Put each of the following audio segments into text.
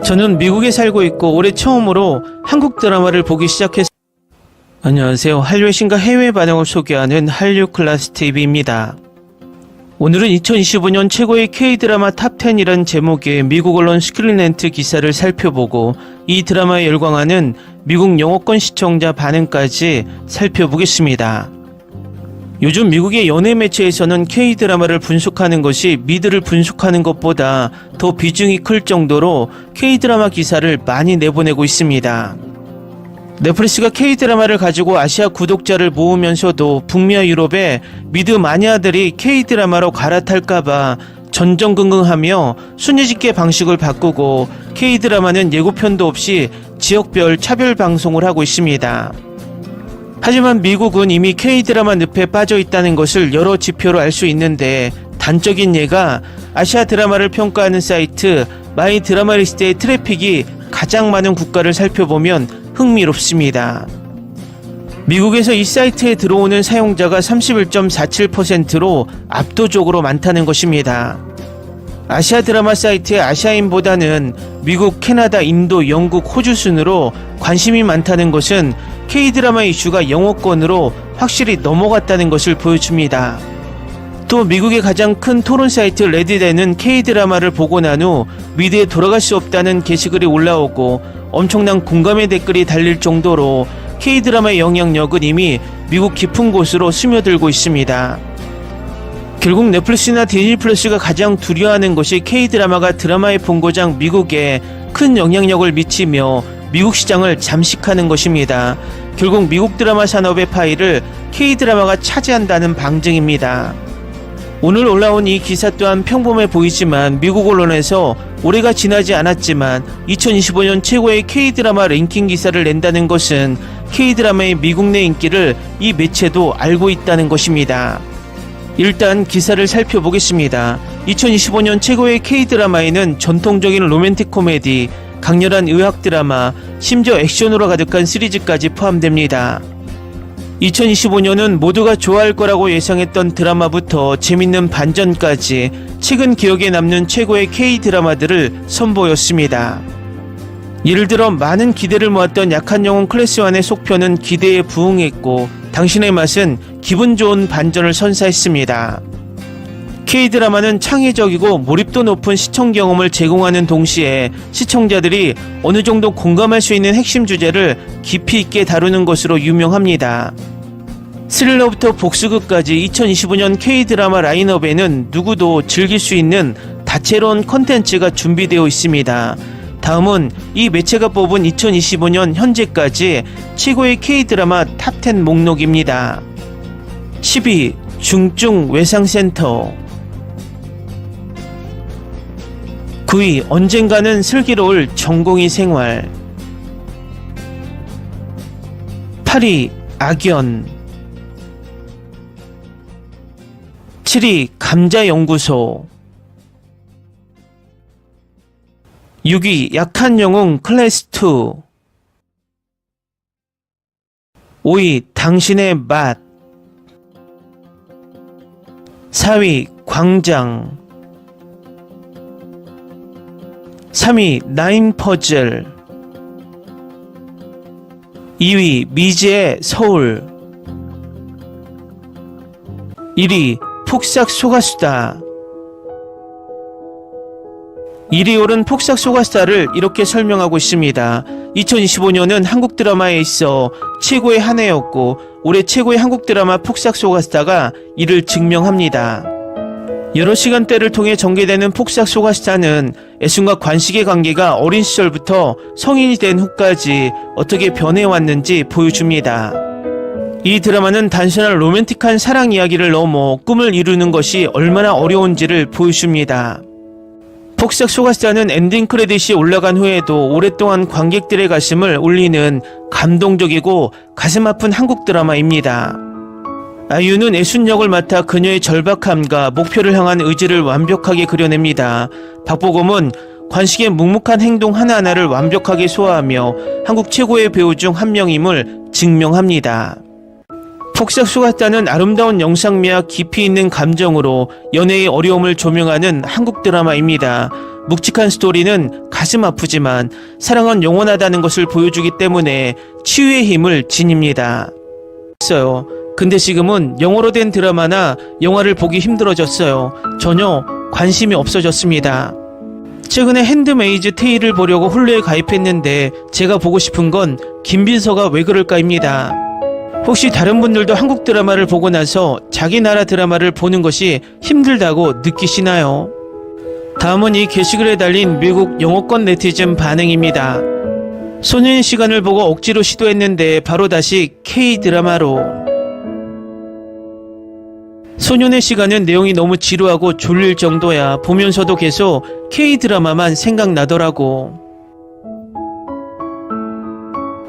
저는 미국에 살고 있고 올해 처음으로 한국 드라마를 보기 시작했습니다. 안녕하세요. 한류의 신과 해외 반응을 소개하는 한류 클래스 TV입니다. 오늘은 2025년 최고의 K-드라마 탑10이란 제목의 미국 언론 스크린랜트 기사를 살펴보고 이 드라마에 열광하는 미국 영어권 시청자 반응까지 살펴보겠습니다. 요즘 미국의 연예 매체에서는 K-드라마를 분석하는 것이 미드를 분석하는 것보다 더 비중이 클 정도로 K-드라마 기사를 많이 내보내고 있습니다. 넷플릭스가 K-드라마를 가지고 아시아 구독자를 모으면서도 북미와 유럽의 미드 마니아들이 K-드라마로 갈아탈까봐 전전긍긍하며 순위집계 방식을 바꾸고 K-드라마는 예고편도 없이 지역별 차별 방송을 하고 있습니다. 하지만 미국은 이미 K-드라마 늪에 빠져 있다는 것을 여러 지표로 알 수 있는데 단적인 예가 아시아 드라마를 평가하는 사이트 마이 드라마리스트의 트래픽이 가장 많은 국가를 살펴보면 흥미롭습니다. 미국에서 이 사이트에 들어오는 사용자가 31.47%로 압도적으로 많다는 것입니다. 아시아 드라마 사이트의 아시아인보다는 미국, 캐나다, 인도, 영국, 호주 순으로 관심이 많다는 것은 K-드라마 이슈가 영어권으로 확실히 넘어갔다는 것을 보여줍니다. 또 미국의 가장 큰 토론 사이트 레딧에는 K-드라마를 보고 난 후 미드에 돌아갈 수 없다는 게시글이 올라오고 엄청난 공감의 댓글이 달릴 정도로 K-드라마의 영향력은 이미 미국 깊은 곳으로 스며들고 있습니다. 결국 넷플릭스나 디즈니 플러스가 가장 두려워하는 것이 K-드라마가 드라마의 본고장 미국에 큰 영향력을 미치며 미국 시장을 잠식하는 것입니다. 결국 미국 드라마 산업의 파이를 K-드라마가 차지한다는 방증입니다. 오늘 올라온 이 기사 또한 평범해 보이지만 미국 언론에서 올해가 지나지 않았지만 2025년 최고의 K-드라마 랭킹 기사를 낸다는 것은 K-드라마의 미국 내 인기를 이 매체도 알고 있다는 것입니다. 일단 기사를 살펴보겠습니다. 2025년 최고의 K-드라마에는 전통적인 로맨틱 코미디, 강렬한 의학 드라마, 심지어 액션으로 가득한 시리즈까지 포함됩니다. 2025년은 모두가 좋아할 거라고 예상했던 드라마부터 재밌는 반전까지 최근 기억에 남는 최고의 K-드라마들을 선보였습니다. 예를 들어 많은 기대를 모았던 약한 영혼 클래스 1의 속편은 기대에 부응했고 당신의 맛은 기분 좋은 반전을 선사했습니다. K-드라마는 창의적이고 몰입도 높은 시청 경험을 제공하는 동시에 시청자들이 어느 정도 공감할 수 있는 핵심 주제를 깊이 있게 다루는 것으로 유명합니다. 스릴러부터 복수극까지 2025년 K-드라마 라인업에는 누구도 즐길 수 있는 다채로운 컨텐츠가 준비되어 있습니다. 다음은 이 매체가 뽑은 2025년 현재까지 최고의 K-드라마 탑10 목록입니다. 10위 중증 외상센터, 9위 언젠가는 슬기로울 전공의 생활, 8위 악연, 7위 감자연구소, 6위 약한 영웅 클래스 2, 5위 당신의 맛, 4위 광장, 3위 나인 퍼즐, 2위 미지의 서울, 1위 폭삭 소가수다. 1위 오른 폭삭 소가수다를 이렇게 설명하고 있습니다. 2025년은 한국 드라마에 있어 최고의 한 해였고 올해 최고의 한국 드라마 폭삭 소가수다가 이를 증명합니다. 여러 시간대를 통해 전개되는 폭삭 소가수다는 애순과 관식의 관계가 어린 시절부터 성인이 된 후까지 어떻게 변해왔는지 보여줍니다. 이 드라마는 단순한 로맨틱한 사랑 이야기를 넘어 꿈을 이루는 것이 얼마나 어려운지를 보여줍니다. 폭삭 소가수다는 엔딩 크레딧이 올라간 후에도 오랫동안 관객들의 가슴을 울리는 감동적이고 가슴 아픈 한국 드라마입니다. 아이유는 애순 역을 맡아 그녀의 절박함과 목표를 향한 의지를 완벽하게 그려냅니다. 박보검은 관식의 묵묵한 행동 하나하나를 완벽하게 소화하며 한국 최고의 배우 중 한 명임을 증명합니다. 폭삭 소가수다는 아름다운 영상미와 깊이 있는 감정으로 연애의 어려움을 조명하는 한국 드라마입니다. 묵직한 스토리는 가슴 아프지만 사랑은 영원하다는 것을 보여주기 때문에 치유의 힘을 지닙니다. 근데 지금은 영어로 된 드라마나 영화를 보기 힘들어졌어요. 전혀 관심이 없어졌습니다. 최근에 핸드메이즈 테일을 보려고 훌루에 가입했는데 제가 보고 싶은 건 김빈서가 왜 그럴까입니다. 혹시 다른 분들도 한국 드라마를 보고 나서 자기 나라 드라마를 보는 것이 힘들다고 느끼시나요? 다음은 이 게시글에 달린 미국 영어권 네티즌 반응입니다. 소년의 시간을 보고 억지로 시도했는데 바로 다시 K-드라마로. 소년의 시간은 내용이 너무 지루하고 졸릴 정도야. 보면서도 계속 K-드라마만 생각나더라고.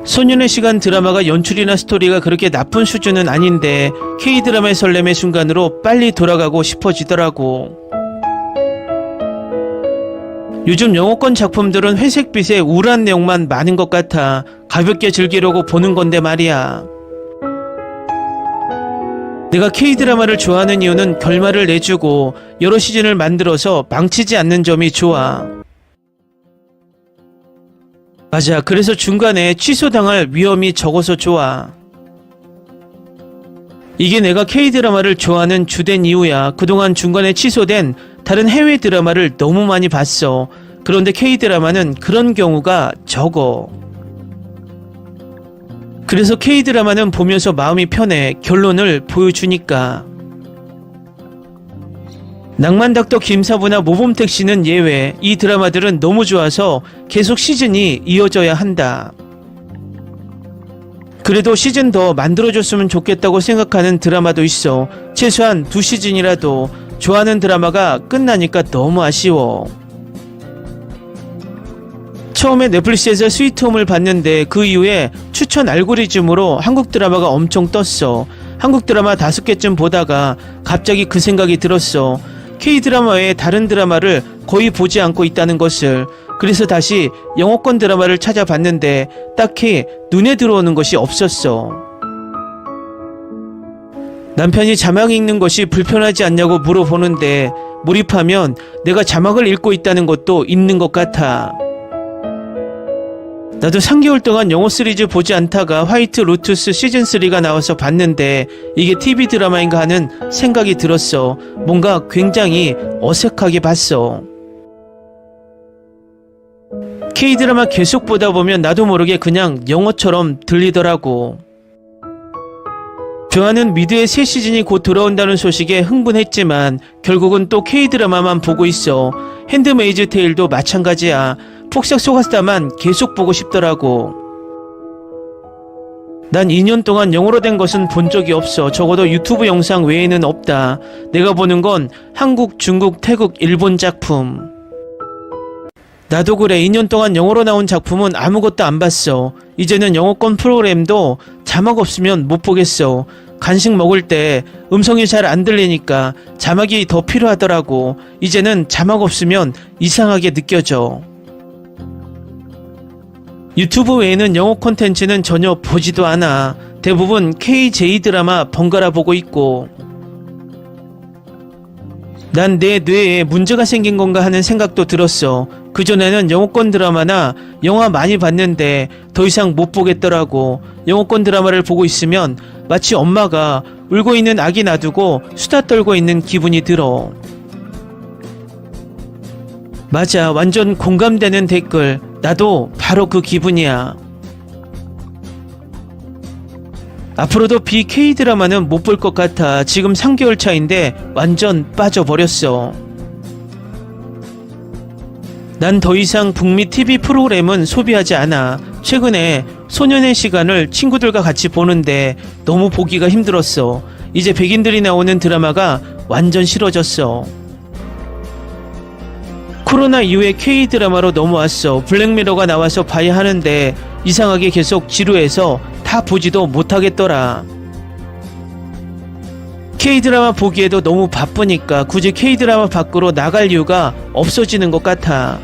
소년의 시간 드라마가 연출이나 스토리가 그렇게 나쁜 수준은 아닌데 K-드라마의 설렘의 순간으로 빨리 돌아가고 싶어지더라고. 요즘 영어권 작품들은 회색빛의 우울한 내용만 많은 것 같아 가볍게 즐기려고 보는 건데 말이야. 내가 K-드라마를 좋아하는 이유는 결말을 내주고 여러 시즌을 만들어서 망치지 않는 점이 좋아. 맞아. 그래서 중간에 취소당할 위험이 적어서 좋아. 이게 내가 K-드라마를 좋아하는 주된 이유야. 그동안 중간에 취소된 다른 해외 드라마를 너무 많이 봤어. 그런데 K-드라마는 그런 경우가 적어. 그래서 K-드라마는 보면서 마음이 편해. 결론을 보여주니까. 낭만닥터 김사부나 모범택시는 예외. 이 드라마들은 너무 좋아서 계속 시즌이 이어져야 한다. 그래도 시즌 더 만들어줬으면 좋겠다고 생각하는 드라마도 있어. 최소한 2시즌이라도. 좋아하는 드라마가 끝나니까 너무 아쉬워. 처음에 넷플릭스에서 스위트홈을 봤는데 그 이후에 추천 알고리즘으로 한국 드라마가 엄청 떴어. 한국 드라마 5개쯤 보다가 갑자기 그 생각이 들었어. K-드라마 외에 다른 드라마를 거의 보지 않고 있다는 것을. 그래서 다시 영어권 드라마를 찾아봤는데 딱히 눈에 들어오는 것이 없었어. 남편이 자막 읽는 것이 불편하지 않냐고 물어보는데 몰입하면 내가 자막을 읽고 있다는 것도 있는 것 같아. 나도 3개월 동안 영어 시리즈 보지 않다가 화이트 로투스 시즌3가 나와서 봤는데 이게 TV 드라마인가 하는 생각이 들었어. 뭔가 굉장히 어색하게 봤어. K-드라마 계속 보다 보면 나도 모르게 그냥 영어처럼 들리더라고. 좋아하는 미드의 새 시즌이 곧 돌아온다는 소식에 흥분했지만 결국은 또 K-드라마만 보고 있어. 핸드메이즈 테일도 마찬가지야. 폭삭 속았다만 계속 보고 싶더라고. 난 2년 동안 영어로 된 것은 본 적이 없어. 적어도 유튜브 영상 외에는 없다. 내가 보는 건 한국, 중국, 태국, 일본 작품. 나도 그래. 2년 동안 영어로 나온 작품은 아무것도 안 봤어. 이제는 영어권 프로그램도 자막 없으면 못 보겠어. 간식 먹을 때 음성이 잘 안 들리니까 자막이 더 필요하더라고. 이제는 자막 없으면 이상하게 느껴져. 유튜브 외에는 영어 콘텐츠는 전혀 보지도 않아. 대부분 KJ 드라마 번갈아 보고 있고. 난 내 뇌에 문제가 생긴 건가 하는 생각도 들었어. 그전에는 영어권 드라마나 영화 많이 봤는데 더 이상 못 보겠더라고. 영어권 드라마를 보고 있으면 마치 엄마가 울고 있는 아기 놔두고 수다 떨고 있는 기분이 들어. 맞아. 완전 공감되는 댓글. 나도 바로 그 기분이야. 앞으로도 BK 드라마는 못 볼 것 같아. 지금 3개월 차인데 완전 빠져버렸어. 난 더 이상 북미 TV 프로그램은 소비하지 않아. 최근에 소년의 시간을 친구들과 같이 보는데 너무 보기가 힘들었어. 이제 백인들이 나오는 드라마가 완전 싫어졌어. 코로나 이후에 K-드라마로 넘어왔어. 블랙미러가 나와서 봐야 하는데 이상하게 계속 지루해서 다 보지도 못하겠더라. K-드라마 보기에도 너무 바쁘니까 굳이 K-드라마 밖으로 나갈 이유가 없어지는 것 같아.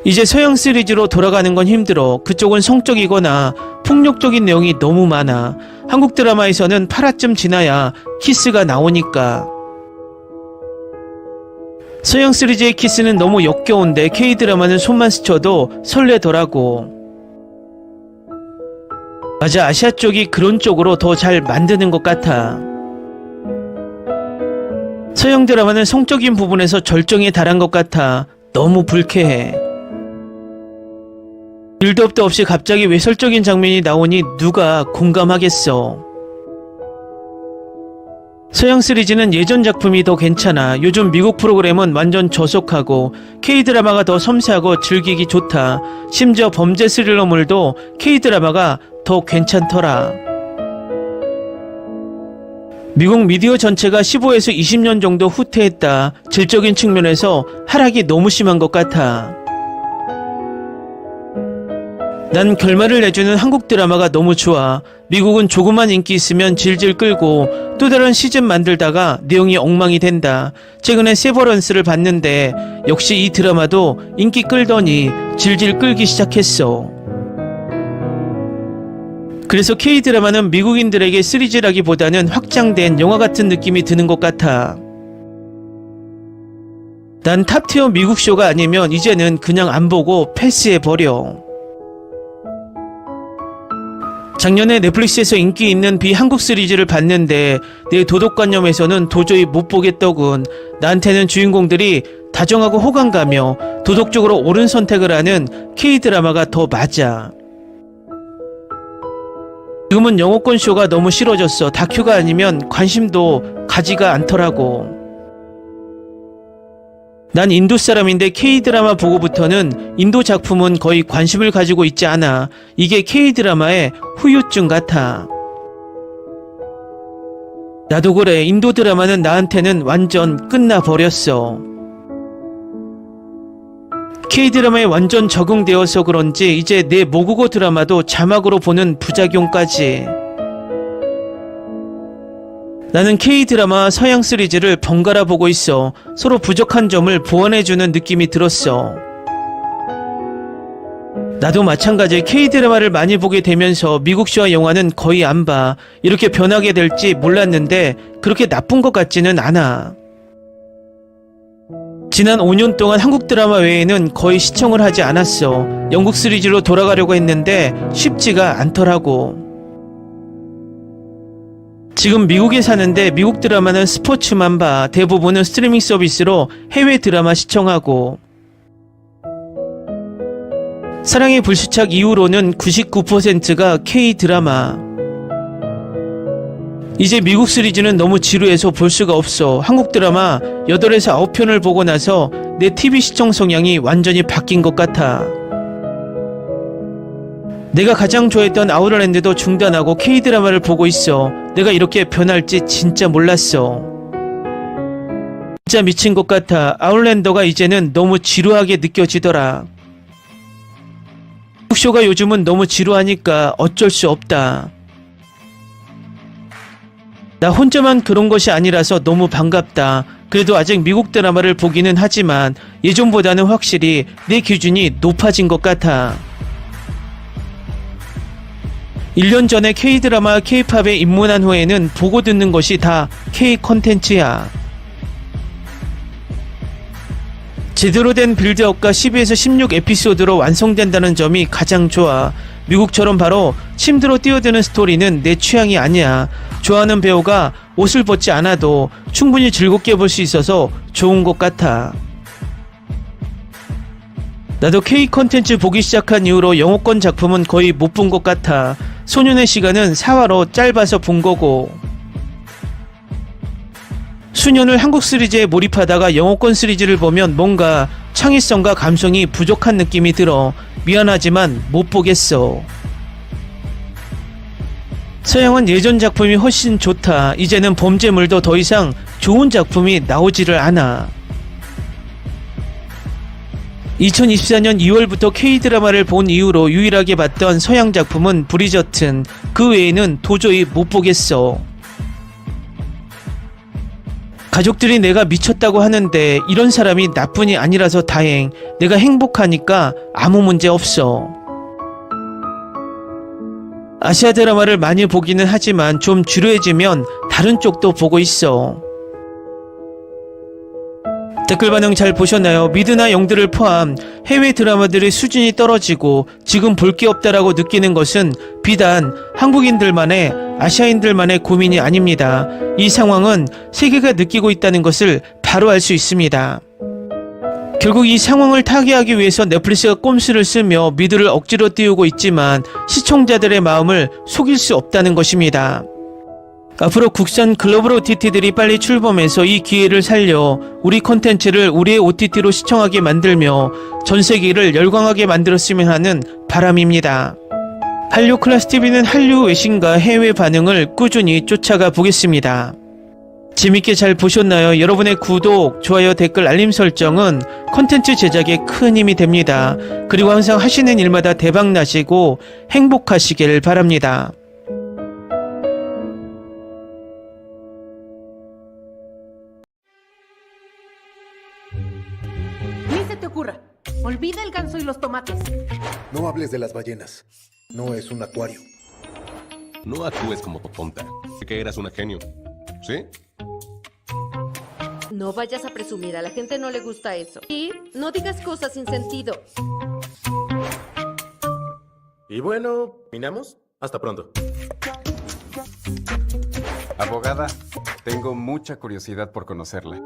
이제 서양 시리즈로 돌아가는 건 힘들어. 그쪽은 성적이거나 폭력적인 내용이 너무 많아. 한국 드라마에서는 8화쯤 지나야 키스가 나오니까. 서양 시리즈의 키스는 너무 역겨운데 K드라마는 손만 스쳐도 설레더라고. 맞아, 아시아 쪽이 그런 쪽으로 더 잘 만드는 것 같아. 서양 드라마는 성적인 부분에서 절정에 달한 것 같아. 너무 불쾌해. 빌드업도 없이 갑자기 외설적인 장면이 나오니 누가 공감하겠어. 서양 시리즈는 예전 작품이 더 괜찮아. 요즘 미국 프로그램은 완전 저속하고 K드라마가 더 섬세하고 즐기기 좋다. 심지어 범죄 스릴러물도 K드라마가 더 괜찮더라. 미국 미디어 전체가 15에서 20년 정도 후퇴했다. 질적인 측면에서 하락이 너무 심한 것 같아. 난 결말을 내주는 한국 드라마가 너무 좋아. 미국은 조그만 인기 있으면 질질 끌고 또 다른 시즌 만들다가 내용이 엉망이 된다. 최근에 세버런스를 봤는데 역시 이 드라마도 인기 끌더니 질질 끌기 시작했어. 그래서 K드라마는 미국인들에게 시리즈라기보다는 확장된 영화 같은 느낌이 드는 것 같아. 난 탑티어 미국 쇼가 아니면 이제는 그냥 안 보고 패스해버려. 작년에 넷플릭스에서 인기 있는 비한국 시리즈를 봤는데 내 도덕관념에서는 도저히 못 보겠더군. 나한테는 주인공들이 다정하고 호감가며 도덕적으로 옳은 선택을 하는 K드라마가 더 맞아. 지금은 영어권 쇼가 너무 싫어졌어. 다큐가 아니면 관심도 가지가 않더라고. 난 인도 사람인데 K드라마 보고부터는 인도 작품은 거의 관심을 가지고 있지 않아. 이게 K드라마의 후유증 같아. 나도 그래. 인도 드라마는 나한테는 완전 끝나버렸어. K드라마에 완전 적응되어서 그런지 이제 내 모국어 드라마도 자막으로 보는 부작용까지. 나는 K드라마와 서양 시리즈를 번갈아 보고 있어. 서로 부족한 점을 보완해주는 느낌이 들었어. 나도 마찬가지. K드라마를 많이 보게 되면서 미국쇼와 영화는 거의 안 봐. 이렇게 변하게 될지 몰랐는데 그렇게 나쁜 것 같지는 않아. 지난 5년 동안 한국 드라마 외에는 거의 시청을 하지 않았어. 영국 시리즈로 돌아가려고 했는데 쉽지가 않더라고. 지금 미국에 사는데 미국 드라마는 스포츠만 봐. 대부분은 스트리밍 서비스로 해외 드라마 시청하고. 사랑의 불시착 이후로는 99%가 K드라마. 이제 미국 시리즈는 너무 지루해서 볼 수가 없어. 한국 드라마 8에서 9편을 보고 나서 내 TV 시청 성향이 완전히 바뀐 것 같아. 내가 가장 좋아했던 아웃랜드도 중단하고 K드라마를 보고 있어. 내가 이렇게 변할지 진짜 몰랐어. 진짜 미친 것 같아. 아웃랜더가 이제는 너무 지루하게 느껴지더라. 쇼가 요즘은 너무 지루하니까 어쩔 수 없다. 나 혼자만 그런 것이 아니라서 너무 반갑다. 그래도 아직 미국 드라마를 보기는 하지만 예전보다는 확실히 내 기준이 높아진 것 같아. 1년 전에 K드라마, K팝에 입문한 후에는 보고 듣는 것이 다 K 콘텐츠야. 제대로 된 빌드업과 12에서 16 에피소드로 완성된다는 점이 가장 좋아. 미국처럼 바로 침대로 뛰어드는 스토리는 내 취향이 아니야. 좋아하는 배우가 옷을 벗지 않아도 충분히 즐겁게 볼 수 있어서 좋은 것 같아. 나도 K 콘텐츠 보기 시작한 이후로 영어권 작품은 거의 못 본 것 같아. 소년의 시간은 4화로 짧아서 본 거고. 수년을 한국 시리즈에 몰입하다가 영어권 시리즈를 보면 뭔가 창의성과 감성이 부족한 느낌이 들어. 미안하지만 못 보겠어. 서양은 예전 작품이 훨씬 좋다. 이제는 범죄물도 더 이상 좋은 작품이 나오지를 않아. 2024년 2월부터 K드라마를 본 이후로 유일하게 봤던 서양 작품은 브리저튼. 그 외에는 도저히 못 보겠어. 가족들이 내가 미쳤다고 하는데 이런 사람이 나뿐이 아니라서 다행. 내가 행복하니까 아무 문제 없어. 아시아 드라마를 많이 보기는 하지만 좀 지루해지면 다른 쪽도 보고 있어. 댓글 반응 잘 보셨나요? 미드나 영드를 포함 해외 드라마들의 수준이 떨어지고 지금 볼 게 없다라고 느끼는 것은 비단 한국인들만의, 아시아인들만의 고민이 아닙니다. 이 상황은 세계가 느끼고 있다는 것을 바로 알 수 있습니다. 결국 이 상황을 타개하기 위해서 넷플릭스가 꼼수를 쓰며 미드를 억지로 띄우고 있지만 시청자들의 마음을 속일 수 없다는 것입니다. 앞으로 국산 글로벌 OTT들이 빨리 출범해서 이 기회를 살려 우리 콘텐츠를 우리의 OTT로 시청하게 만들며 전 세계를 열광하게 만들었으면 하는 바람입니다. 한류 클래스TV는 한류 외신과 해외 반응을 꾸준히 쫓아가 보겠습니다. 재밌게 잘 보셨나요? 여러분의 구독, 좋아요, 댓글, 알림 설정은 콘텐츠 제작에 큰 힘이 됩니다. 그리고 항상 하시는 일마다 대박 나시고 행복하시길 바랍니다. Ni se te ocurra. Olvida el ganso y los tomates. No hables de las ballenas. No es un acuario. No actúes como tonta. Que eras una genio. ¿Sí? No vayas a presumir, a la gente no le gusta eso. Y no digas cosas sin sentido. Y bueno, ¿terminamos? Hasta pronto. Abogada, tengo mucha curiosidad por conocerla.